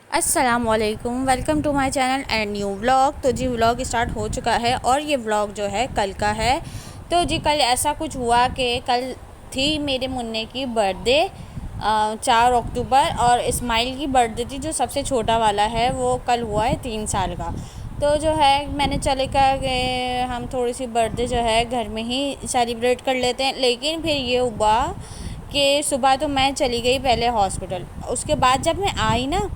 अस्सलामुअलैकुम, welcome to my channel and new vlog. तो जी व्लॉग स्टार्ट हो चुका है और ये व्लॉग जो है कल का है। तो जी कल ऐसा कुछ हुआ कि कल थी मेरे मुन्ने की बर्थडे 4 अक्टूबर, और इस्माइल की बर्थडे थी जो सबसे छोटा वाला है, वो कल हुआ है 3 साल का। तो जो है मैंने चले कहा कि हम थोड़ी सी बर्थडे जो है घर में ही सेलिब्रेट कर लेते हैं। लेकिन फिर ये हुआ कि सुबह तो मैं चली गई पहले हॉस्पिटल। उसके बाद जब मैं आई ना,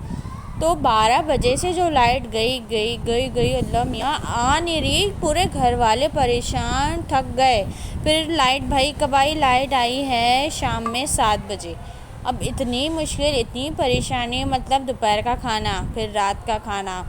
तो 12 बजे से जो लाइट गई गई गई गई, अल्लाह मियाँ आ नहीं रही। पूरे घर वाले परेशान, थक गए। फिर लाइट भाई कब आई? लाइट आई है शाम में 7 बजे। अब इतनी मुश्किल, इतनी परेशानी, मतलब दोपहर का खाना फिर रात का खाना।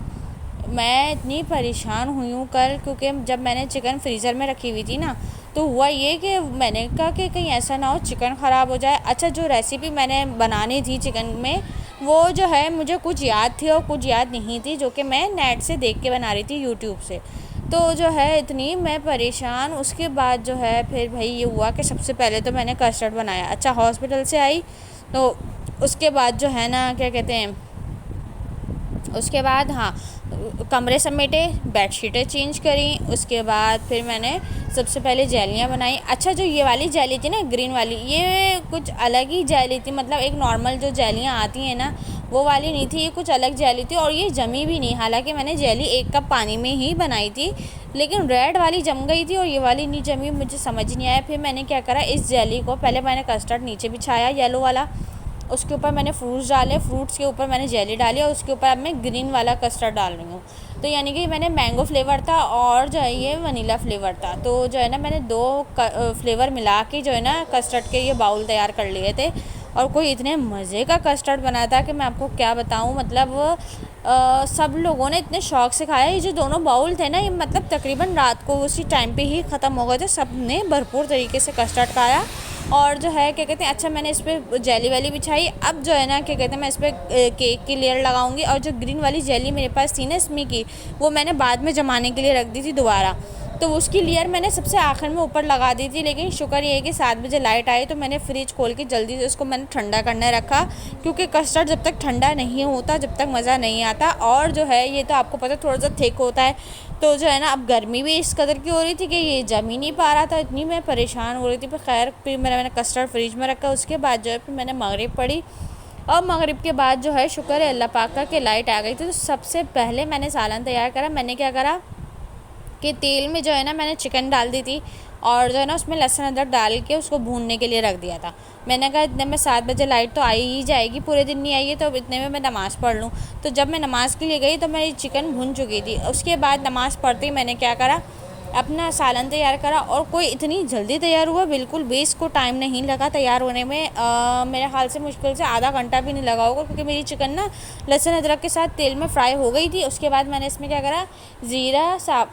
मैं इतनी परेशान हुई हूँ कल, क्योंकि जब मैंने चिकन फ्रीज़र में रखी हुई थी ना, तो हुआ ये कि मैंने कहा कि कहीं ऐसा ना हो चिकन ख़राब हो जाए। अच्छा, जो रेसिपी मैंने बनानी थी चिकन में, वो जो है मुझे कुछ याद थी और कुछ याद नहीं थी, जो कि मैं नेट से देख के बना रही थी, यूट्यूब से। तो जो है इतनी मैं परेशान। उसके बाद जो है फिर भाई ये हुआ कि सबसे पहले तो मैंने कस्टर्ड बनाया। अच्छा, हॉस्पिटल से आई तो उसके बाद जो है ना, क्या कहते हैं, उसके बाद हाँ, कमरे समेटे, बेडशीटें चेंज करी। उसके बाद फिर मैंने सबसे पहले जेलियाँ बनाई। अच्छा, जो ये वाली जेली थी ना, ग्रीन वाली, ये कुछ अलग ही जेली थी। मतलब एक नॉर्मल जो जेलियाँ आती हैं ना, वो वाली नहीं थी, ये कुछ अलग जेली थी। और ये जमी भी नहीं, हालांकि मैंने जेली 1 कप पानी में ही बनाई थी, लेकिन रेड वाली जम गई थी और ये वाली नहीं जमी। मुझे समझ नहीं आया। फिर मैंने क्या करा, इस जेली को पहले मैंने कस्टर्ड नीचे बिछाया येलो वाला, उसके ऊपर मैंने फ्रूट्स डाले, फ्रूट्स के ऊपर मैंने जेली डाली, और उसके ऊपर अब मैं ग्रीन वाला कस्टर्ड डाल रही हूँ। तो यानी कि मैंने मैंगो फ्लेवर था और जो है ये वनीला फ्लेवर था। तो जो है ना, मैंने 2 फ्लेवर मिला के जो है ना कस्टर्ड के ये बाउल तैयार कर लिए थे। और कोई इतने मज़े का कस्टर्ड बना था कि मैं आपको क्या बताऊँ। मतलब सब लोगों ने इतने शौक़ से खाया। ये जो दोनों बाउल थे ना, ये मतलब तकरीबन रात को उसी टाइम पे ही ख़त्म हो गए थे। सब ने भरपूर तरीके से कस्टर्ड खाया। और जो है क्या कहते हैं, अच्छा मैंने इस पर जेली वाली बिछाई। अब जो है ना, क्या कहते हैं, मैं इस पर केक की लेयर लगाऊंगी। और जो ग्रीन वाली जेली मेरे पास थी ना इसमें की, वो मैंने बाद में जमाने के लिए रख दी थी दोबारा। तो उसकी लेयर मैंने सबसे आखिर में ऊपर लगा दी थी। लेकिन शुक्र ये है कि 7 बजे लाइट आई, तो मैंने फ्रिज खोल के जल्दी से उसको मैंने ठंडा करने रखा, क्योंकि कस्टर्ड जब तक ठंडा नहीं होता जब तक मज़ा नहीं आता। और जो है ये तो आपको पता, थोड़ा सा थिक होता है। तो जो है ना, अब गर्मी भी इस कदर की हो रही थी कि ये जम ही नहीं पा रहा था। इतनी मैं परेशान हो रही थी। पर खैर, फिर मैंने कस्टर्ड फ्रिज में रखा। उसके बाद जो है फिर मैंने मगरिब पढ़ी, और मगरिब के बाद जो है शुक्र है अल्लाह पाक का कि लाइट आ गई थी। तो सबसे पहले मैंने सालन तैयार करा। मैंने क्या करा कि तेल में जो है ना, मैंने चिकन डाल दी थी, और जो है ना उसमें लहसुन अदरक डाल के उसको भूनने के लिए रख दिया था। मैंने कहा इतने में 7 बजे लाइट तो आई ही जाएगी, पूरे दिन नहीं आई है, तो अब इतने में मैं नमाज़ पढ़ लूँ। तो जब मैं नमाज़ के लिए गई तो मेरी चिकन भुन चुकी थी। उसके बाद नमाज़ पढ़ते ही मैंने क्या करा, अपना सालन तैयार करा। और कोई इतनी जल्दी तैयार हुआ, बिल्कुल भी इसको टाइम नहीं लगा तैयार होने में। मेरे ख्याल से मुश्किल से आधा घंटा भी नहीं लगा होगा, क्योंकि मेरी चिकन ना लहसुन अदरक के साथ तेल में फ्राई हो गई थी। उसके बाद मैंने इसमें क्या करा, ज़ीरा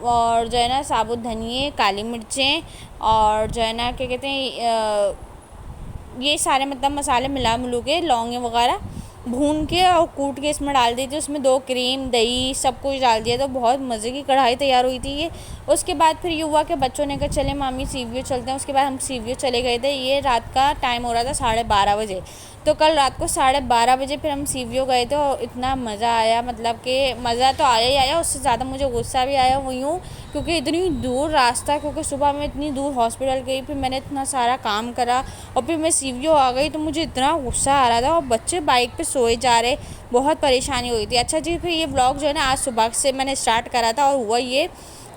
और जो है ना साबुत धनिए, काली मिर्चें, और जो है ना क्या कहते हैं, ये सारे मतलब मसाले मिला मिलू के, लौंगे वगैरह भून के और कूट के इसमें डाल दी थी। उसमें 2 क्रीम, दही, सब कुछ डाल दिया। तो बहुत मज़े की कढ़ाई तैयार हुई थी ये। उसके बाद फिर ये हुआ कि बच्चों ने कहा चले मामी सीवीओ चलते हैं। उसके बाद हम सीवीओ चले गए थे। ये रात का टाइम हो रहा था 12:30 बजे। तो कल रात को 12:30 बजे फिर हम सीवीओ गए थे, और इतना मज़ा आया, मतलब कि मज़ा तो आया ही आया, उससे ज़्यादा मुझे गुस्सा भी आया हुई हूँ, क्योंकि इतनी दूर रास्ता, क्योंकि सुबह मैं इतनी दूर हॉस्पिटल गई, फिर मैंने इतना सारा काम करा, और फिर मैं सीवीओ आ गई। तो मुझे इतना गुस्सा आ रहा था, और बच्चे बाइक पे सोए जा रहे, बहुत परेशानी हुई थी। अच्छा जी, फिर ये व्लॉग जो है ना आज सुबह से मैंने स्टार्ट करा था, और हुआ ये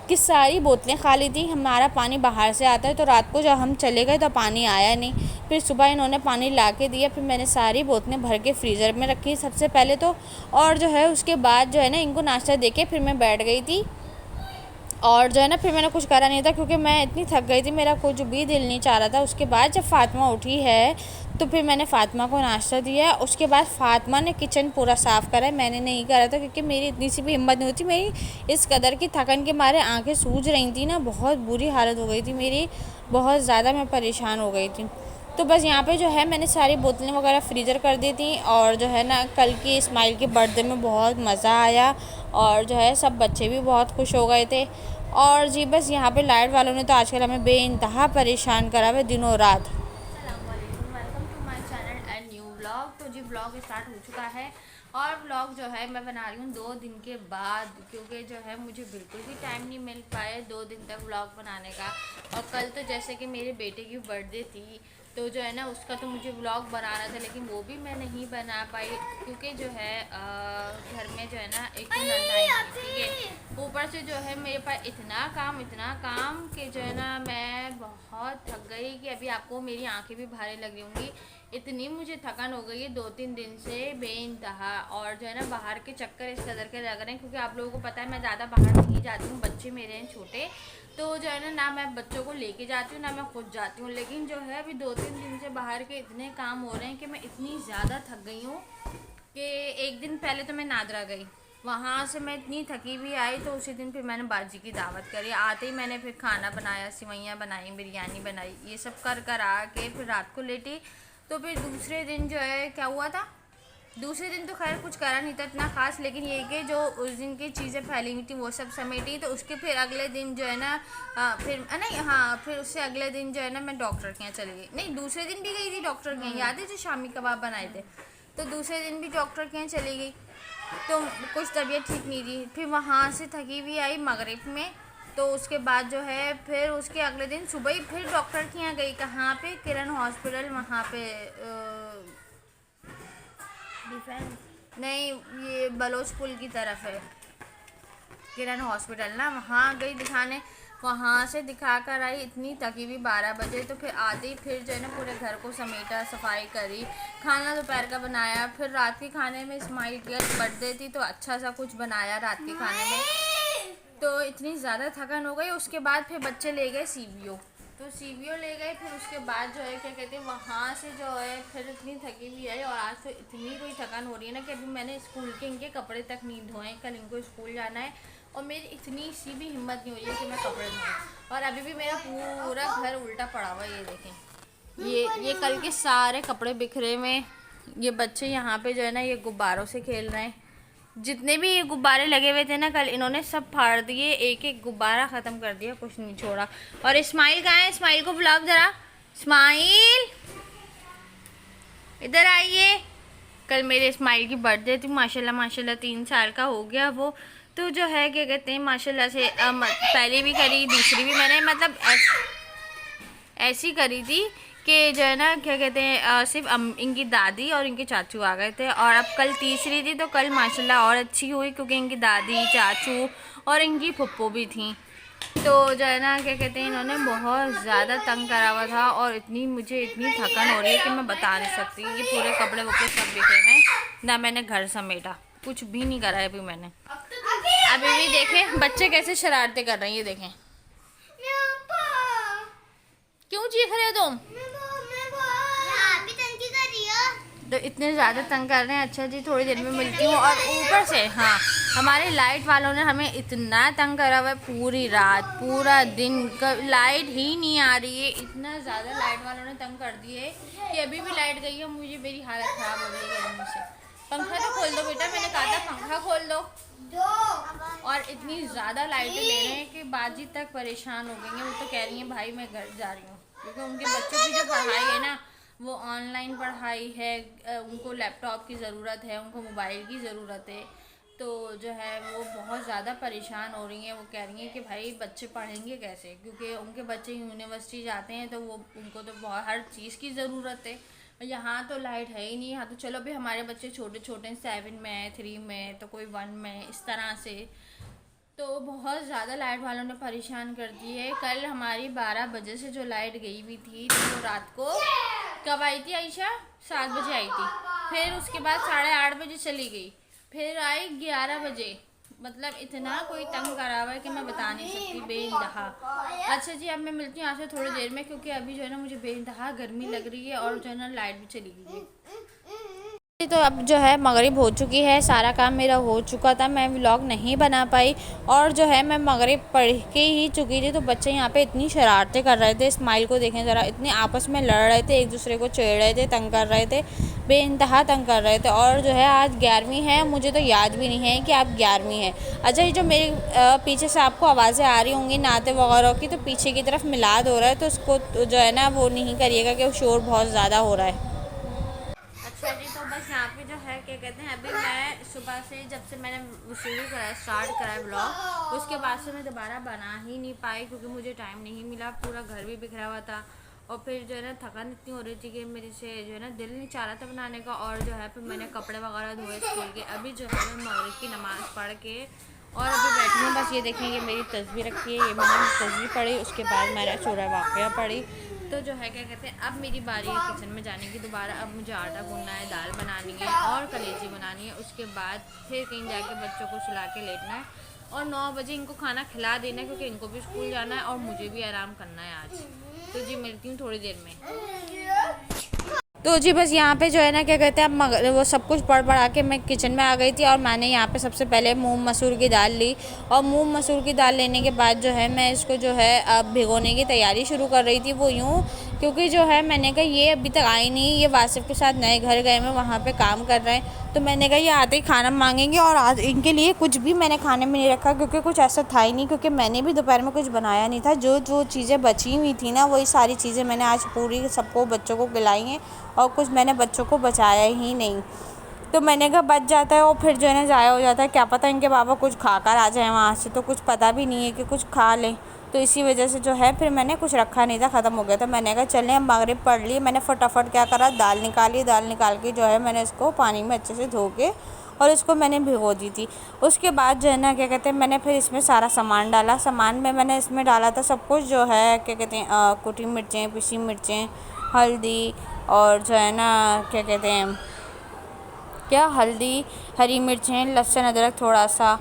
कि सारी बोतलें खाली थी। हमारा पानी बाहर से आता है, तो रात को जब हम चले गए तो पानी आया नहीं। फिर सुबह इन्होंने पानी ला के दिया। फिर मैंने सारी बोतलें भर के फ्रीज़र में रखी सबसे पहले तो, और जो है उसके बाद जो है ना इनको नाश्ता दे के फिर मैं बैठ गई थी। और जो है ना फिर मैंने कुछ करा नहीं था, क्योंकि मैं इतनी थक गई थी, मेरा कुछ भी दिल नहीं चाह रहा था। उसके बाद जब फ़ातिमा उठी है, तो फिर मैंने फ़ातिमा को नाश्ता दिया। उसके बाद फ़ातिमा ने किचन पूरा साफ़ करा है, मैंने नहीं करा था, क्योंकि मेरी इतनी सी भी हिम्मत नहीं होती। मेरी इस कदर की थकन के मारे आंखें सूज रही थी ना, बहुत बुरी हालत हो गई थी मेरी, बहुत ज़्यादा मैं परेशान हो गई थी। तो बस यहाँ पे जो है मैंने सारी बोतलें वगैरह फ्रीज़र कर दी थी। और जो है ना कल की इस्माइल के बर्थडे में बहुत मज़ा आया, और जो है सब बच्चे भी बहुत खुश हो गए थे। और जी बस यहाँ पे लाइट वालों ने तो आजकल हमें बेइंतहा परेशान करा हुआ दिनों रात। अस्सलामुअलैकुम, welcome to my channel and new vlog. तो जी व्लॉग स्टार्ट हो चुका है, और व्लॉग जो है मैं बना रही हूँ 2 दिन के बाद, क्योंकि जो है मुझे बिल्कुल भी टाइम नहीं मिल पाया 2 दिन तक व्लॉग बनाने का। और कल तो जैसे कि मेरे बेटे की बर्थडे थी, तो जो है ना उसका तो मुझे व्लॉग बनाना था, लेकिन वो भी मैं नहीं बना पाई, क्योंकि जो है घर में जो है ना एक तो नंदाई थी, ठीक है, ऊपर से जो है मेरे पास इतना काम कि जो है ना मैं बहुत थक गई कि अभी आपको मेरी आंखें भी भारी लग रही होंगी। इतनी मुझे थकान हो गई है 2-3 दिन से बेइंतहा। और जो है ना बाहर के चक्कर इस कदर के लग रहे हैं, क्योंकि आप लोगों को पता है मैं ज़्यादा बाहर नहीं जाती हूँ, बच्चे मेरे हैं छोटे, तो जो है ना मैं बच्चों को लेके जाती हूँ ना मैं खुद जाती हूँ। लेकिन जो है अभी 2-3 दिन से बाहर के इतने काम हो रहे हैं कि मैं इतनी ज़्यादा थक गई हूँ कि एक दिन पहले तो मैं नादरा गई, वहाँ से मैं इतनी थकी हुई आई, तो उसी दिन फिर मैंने बाजी की दावत करी। आते ही मैंने फिर खाना बनाया, सिवैयाँ बनाई, बिरयानी बनाई, ये सब कर आ के फिर रात को लेटी। तो फिर दूसरे दिन जो है क्या हुआ था, दूसरे दिन तो खैर कुछ करा नहीं था इतना ख़ास, लेकिन ये कि जो उस दिन की चीज़ें फैली हुई थी वो सब समेटी। तो उसके फिर अगले दिन जो है ना फिर उससे अगले दिन जो है ना मैं डॉक्टर के यहाँ चली गई। नहीं, दूसरे दिन भी गई थी डॉक्टर के यहाँ, याद है जो शामी कबाब बनाए थे, तो दूसरे दिन भी डॉक्टर के यहाँ चली गई। तो कुछ तबीयत ठीक नहीं थी, फिर वहाँ से थकी हुई आई मगरिब में। तो उसके बाद जो है फिर उसके अगले दिन सुबह ही फिर डॉक्टर के यहाँ गई, कहाँ पे, किरण हॉस्पिटल, वहाँ पे डिफेंस नहीं, ये बलोच पुल की तरफ है किरण हॉस्पिटल ना, वहाँ गई दिखाने। वहाँ से दिखा कर आई, इतनी थकी हुई 12 बजे। तो फिर आते ही फिर जो है ना पूरे घर को समेटा, सफाई करी, खाना दोपहर का बनाया। फिर रात के खाने में इस्माइल की बर्थडे थी तो अच्छा सा कुछ बनाया रात के खाने में। तो इतनी ज़्यादा थकान हो गई। उसके बाद फिर बच्चे ले गए CBO, तो CBO ले गए। फिर उसके बाद जो है क्या कहते हैं वहाँ से जो है फिर इतनी थकी हुई है, और आज तो इतनी कोई थकान हो रही है ना कि अभी मैंने स्कूल के इनके कपड़े तक नहीं धोए, कल इनको स्कूल जाना है, और मेरी इतनी सी भी हिम्मत नहीं हो रही है कि मैं कपड़े धोऊँ। और अभी भी मेरा पूरा घर उल्टा पड़ा हुआ है, ये देखें, ये कल के सारे कपड़े बिखरे हुए। ये बच्चे यहाँ पे जो है ना ये गुब्बारों से खेल रहे हैं, जितने भी ये गुब्बारे लगे हुए थे ना कल इन्होंने सब फाड़ दिए, एक एक गुब्बारा ख़त्म कर दिया, कुछ नहीं छोड़ा। और इस्माइल कहाँ है, इस्माइल को बुलाओ ज़रा, इस्माइल इधर आइए। कल मेरे इस्माइल की बर्थडे थी, माशाल्लाह 3 साल का हो गया वो। तो जो है क्या कहते हैं माशाल्लाह से पहले भी करी, दूसरी भी मैंने मतलब ऐसी करी थी कि जो है ना क्या कहते हैं सिर्फ इनकी दादी और इनके चाचू आ गए थे, और अब कल तीसरी थी तो कल माशाल्लाह और अच्छी हुई, क्योंकि इनकी दादी, चाचू और इनकी फुप्पो भी थी। तो जो है ना क्या कहते हैं इन्होंने बहुत ज़्यादा तंग करा हुआ था, और मुझे इतनी थकान हो रही है कि मैं बता नहीं सकती। ये पूरे कपड़े वपड़े सब बिखरे हैं ना, मैंने घर समेटा, कुछ भी नहीं करा है अभी मैंने। अभी भी देखें बच्चे कैसे शरारतें कर रहे हैं, ये देखें। क्यों चीख रहे हो तुम? तो इतने ज़्यादा तंग कर रहे हैं। अच्छा जी, थोड़ी देर में मिलती हूँ। और ऊपर से हाँ, हमारे लाइट वालों ने हमें इतना तंग करा हुआ है, पूरी रात पूरा दिन लाइट ही नहीं आ रही है। इतना ज़्यादा लाइट वालों ने तंग कर दिए कि अभी भी लाइट गई है, मुझे मेरी हालत ख़राब हो गई है गर्मी से। पंखा तो खोल दो बेटा, मैंने कहा था पंखा खोल दो। और इतनी ज़्यादा लाइटें ले रहे हैं कि बाजी तक परेशान हो गई हैं। वो तो कह रही हैं भाई मैं घर जा रही हूँ, क्योंकि उनके बच्चों की जो पढ़ाई है ना वो ऑनलाइन पढ़ाई है, उनको लैपटॉप की ज़रूरत है, उनको मोबाइल की ज़रूरत है। तो जो है वो बहुत ज़्यादा परेशान हो रही हैं। वो कह रही हैं कि भाई बच्चे पढ़ेंगे कैसे, क्योंकि उनके बच्चे यूनिवर्सिटी जाते हैं तो वो उनको तो बहुत हर चीज़ की ज़रूरत है। यहाँ तो लाइट है ही नहीं। यहाँ तो चलो भी हमारे बच्चे छोटे छोटे 7 में है, 3 में, तो कोई 1 में, इस तरह से। तो बहुत ज़्यादा लाइट वालों ने परेशान कर दी है। कल हमारी 12 बजे से जो लाइट गई हुई थी तो वो रात को कब आई थी आयशा? 7 बजे आई थी। फिर उसके बाद 8:30 बजे चली गई, फिर आई 11 बजे। मतलब इतना कोई तंग करा हुआ है कि मैं बता नहीं सकती, बेइंतहा। अच्छा जी, अब मैं मिलती हूँ आपसे थोड़ी देर में, क्योंकि अभी जो है ना मुझे बेइंतहा गर्मी लग रही है, और जो है ना लाइट भी चली गई है। तो अब जो है मगरिब हो चुकी है, सारा काम मेरा हो चुका था, मैं व्लॉग नहीं बना पाई। और जो है मैं मगरिब पढ़ के ही चुकी थी, तो बच्चे यहाँ पे इतनी शरारतें कर रहे थे। इस्माइल को देखें ज़रा, इतने आपस में लड़ रहे थे, एक दूसरे को छेड़ रहे थे, तंग कर रहे थे, बेइंतहा तंग कर रहे थे। और जो है आज 11वीं है, मुझे तो याद भी नहीं है कि आप 11वीं है। अच्छा, ये जो मेरे पीछे से आपको आवाज़ें आ रही होंगी नाते वगैरह की, तो पीछे की तरफ मिलाद हो रहा है, तो उसको जो है ना वो नहीं करिएगा कि शोर बहुत ज़्यादा हो रहा है। अच्छा जी, तो बस बस यहाँ पे जो है क्या कहते हैं, अभी मैं सुबह से जब से मैंने शुरू करा स्टार्ट करा ब्लॉग, उसके बाद से मैं दोबारा बना ही नहीं पाई क्योंकि मुझे टाइम नहीं मिला, पूरा घर भी बिखरा हुआ था। और फिर जो है ना थकान इतनी हो रही थी कि मेरे से जो है ना दिल नहीं चाह रहा था बनाने का। और जो है फिर मैंने कपड़े वगैरह धोए स्कूल के। अभी जो है मैं मगरिब की नमाज़ पढ़ के और अभी बैठी हूँ। बस ये देखें, ये मेरी तस्वीर रखी है, ये मैंने तस्वीर पढ़ी, उसके बाद मैंने सूरह वाक़िया पढ़ी। तो जो है क्या कहते हैं, अब मेरी बारी है किचन में जाने की दोबारा। अब मुझे आटा गूंदना है, दाल बनानी है और कलेजी बनानी है। उसके बाद फिर कहीं जाके बच्चों को सुला के लेटना है और 9 बजे इनको खाना खिला देना है क्योंकि इनको भी स्कूल जाना है और मुझे भी आराम करना है आज। तो जी मिलती हूँ थोड़ी देर में। तो जी बस यहाँ पे जो है ना क्या कहते हैं, अब वो सब कुछ पढ़ पढ़ा के मैं किचन में आ गई थी और मैंने यहाँ पे सबसे पहले मूंग मसूर की दाल ली। और मूंग मसूर की दाल लेने के बाद जो है मैं इसको जो है अब भिगोने की तैयारी शुरू कर रही थी। वो यूँ क्योंकि जो है मैंने कहा ये अभी तक आई नहीं, ये वासिफ़ के साथ नए घर गए में वहाँ पे काम कर रहे हैं। तो मैंने कहा ये आते ही खाना मांगेंगे और आज इनके लिए कुछ भी मैंने खाने में नहीं रखा क्योंकि कुछ ऐसा था ही नहीं, क्योंकि मैंने भी दोपहर में कुछ बनाया नहीं था। जो जो चीज़ें बची हुई थी ना वही सारी चीज़ें मैंने आज पूरी सबको बच्चों को खिलाई हैं और कुछ मैंने बच्चों को बचाया ही नहीं। तो मैंने कहा बच जाता है और फिर जो है ना ज़ाया हो जाता है, क्या पता इनके बाबा कुछ खा कर आ जाए वहाँ से, तो कुछ पता भी नहीं है कि कुछ खा लें। तो इसी वजह से जो है फिर मैंने कुछ रखा नहीं था, ख़त्म हो गया था। मैंने कहा चलें अब मगरिब पढ़ ली। मैंने फटाफट क्या करा, दाल निकाली, दाल निकाल के जो है मैंने इसको पानी में अच्छे से धो के और इसको मैंने भिगो दी थी। उसके बाद जो है ना क्या कहते हैं, मैंने फिर इसमें सारा सामान डाला। सामान में मैंने इसमें डाला था सब कुछ जो है क्या कहते हैं, कुटी मिर्चें, पिसी मिर्चें, हल्दी और जो है ना क्या कहते हैं, हल्दी, हरी मिर्चें, लहसुन, अदरक, थोड़ा सा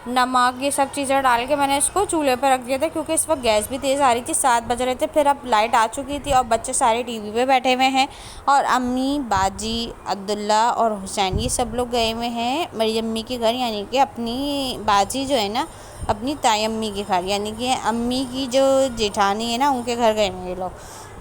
नमक, ये सब चीज़ें डाल के मैंने इसको चूल्हे पर रख दिया था क्योंकि इस वक्त गैस भी तेज़ आ रही थी। 7 बज रहे थे। फिर अब लाइट आ चुकी थी और बच्चे सारे टीवी पे बैठे हुए हैं और अम्मी, बाजी, अब्दुल्ला और हुसैन ये सब लोग गए हुए हैं मेरी अम्मी के घर, यानी कि अपनी बाजी जो है ना अपनी ताई अम्मी के घर, यानी कि अम्मी की जो जेठानी है ना उनके घर गए हुए ये लोग।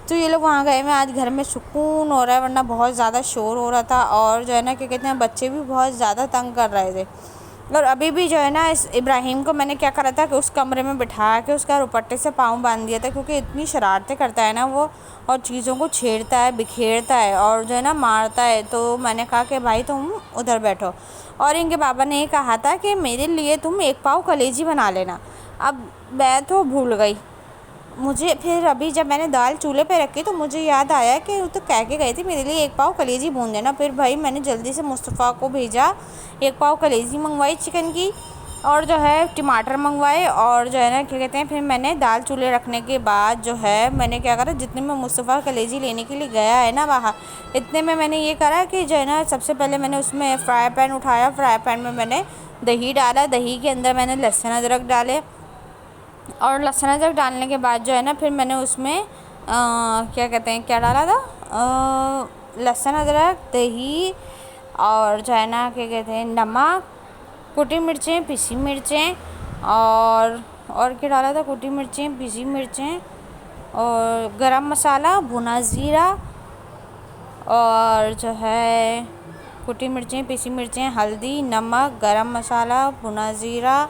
तो ये लोग वहाँ गए में आज घर में सुकून हो रहा है, वरना बहुत ज़्यादा शोर हो रहा था और जो है ना क्या कहते हैं बच्चे भी बहुत ज़्यादा तंग कर रहे थे। और अभी भी जो है ना इस इब्राहिम को मैंने क्या करा था कि उस कमरे में बिठा के उसका रुपट्टे से पाँव बांध दिया था क्योंकि इतनी शरारतें करता है ना वो और चीज़ों को छेड़ता है, बिखेरता है और जो है ना मारता है। तो मैंने कहा कि भाई तुम उधर बैठो। और इनके बाबा ने ये कहा था कि मेरे लिए तुम 1 पाव कलेजी बना लेना। अब मैं तो भूल गई। मुझे फिर अभी जब मैंने दाल चूल्हे पे रखी तो मुझे याद आया कि वो तो कह के गए थे मेरे लिए 1 पाव कलेजी भून देना। फिर भाई मैंने जल्दी से मुस्तफ़ा को भेजा, 1 पाव कलेजी मंगवाई चिकन की और जो है टमाटर मंगवाए और जो है ना क्या कहते हैं, फिर मैंने दाल चूल्हे रखने के बाद जो है मैंने क्या करा, जितने में मुस्तफ़ा कलेजी लेने के लिए गया है ना बाहर, इतने में मैंने ये करा कि जो है ना सबसे पहले मैंने उसमें फ्राई पैन उठाया। फ्राई पैन में मैंने दही डाला, दही के अंदर मैंने लहसुन अदरक डाले और लहसुन अदरक डालने के बाद जो है ना फिर मैंने उसमें क्या कहते हैं, क्या डाला था, लहसुन अदरक, दही और जो है ना क्या कहते हैं नमक, कुटी मिर्चें, पिसी मिर्चें और क्या डाला था, कुटी मिर्चें, पिसी मिर्चें और गरम मसाला, भुना ज़ीरा और जो है कुटी मिर्चें, पिसी मिर्चें, हल्दी, नमक, गरम मसाला, भुना ज़ीरा।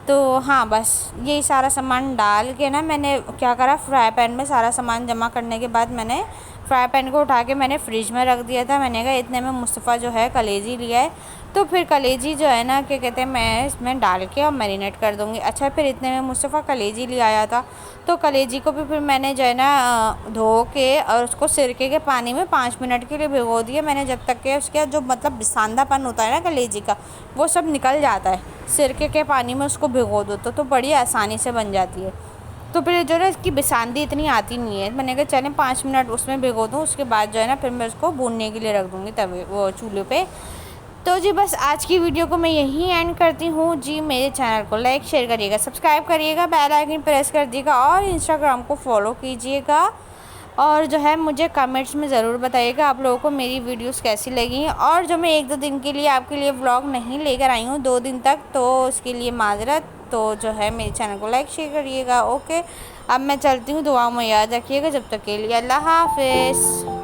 तो हाँ बस यही सारा सामान डाल के ना मैंने क्या करा, फ्राई पैन में सारा सामान जमा करने के बाद मैंने फ्राई पैन को उठा के मैंने फ्रिज में रख दिया था। मैंने कहा इतने में मुस्तफ़ा जो है कलेजी लिया है तो फिर कलेजी जो है ना क्या कहते हैं मैं इसमें डाल के और मैरिनेट कर दूँगी। अच्छा फिर इतने में मुस्तफ़ा कलेजी ले आया था तो कलेजी को भी फिर मैंने जो है ना धो के और उसको सिरके के पानी में 5 मिनट के लिए भिगो दिया मैंने, जब तक के उसका जो मतलब बिसांदापन होता है ना कलेजी का वो सब निकल जाता है। सिरके के पानी में उसको भिगो दो तो बड़ी आसानी से बन जाती है। तो फिर जो है ना इसकी बिसांदी इतनी आती नहीं है। मैंने कहा चलें 5 मिनट उसमें भिगो दूँ, उसके बाद जो है ना फिर मैं उसको भूनने के लिए रख दूँगी तवे वो चूल्हे पे। तो जी बस आज की वीडियो को मैं यहीं एंड करती हूँ जी। मेरे चैनल को लाइक शेयर करिएगा, सब्सक्राइब करिएगा, बेल आइकन प्रेस कर दीजिएगा और इंस्टाग्राम को फॉलो कीजिएगा। और जो है मुझे कमेंट्स में ज़रूर बताइएगा आप लोगों को मेरी वीडियोस कैसी लगी। और जो मैं 1-2 दिन के लिए आपके लिए व्लॉग नहीं लेकर आई हूँ 2 दिन तक, तो उसके लिए माजरत। तो जो है मेरे चैनल को लाइक शेयर करिएगा। ओके अब मैं चलती हूँ, दुआओं में याद रखिएगा। जब तक के लिए अल्लाह हाफ़िज़।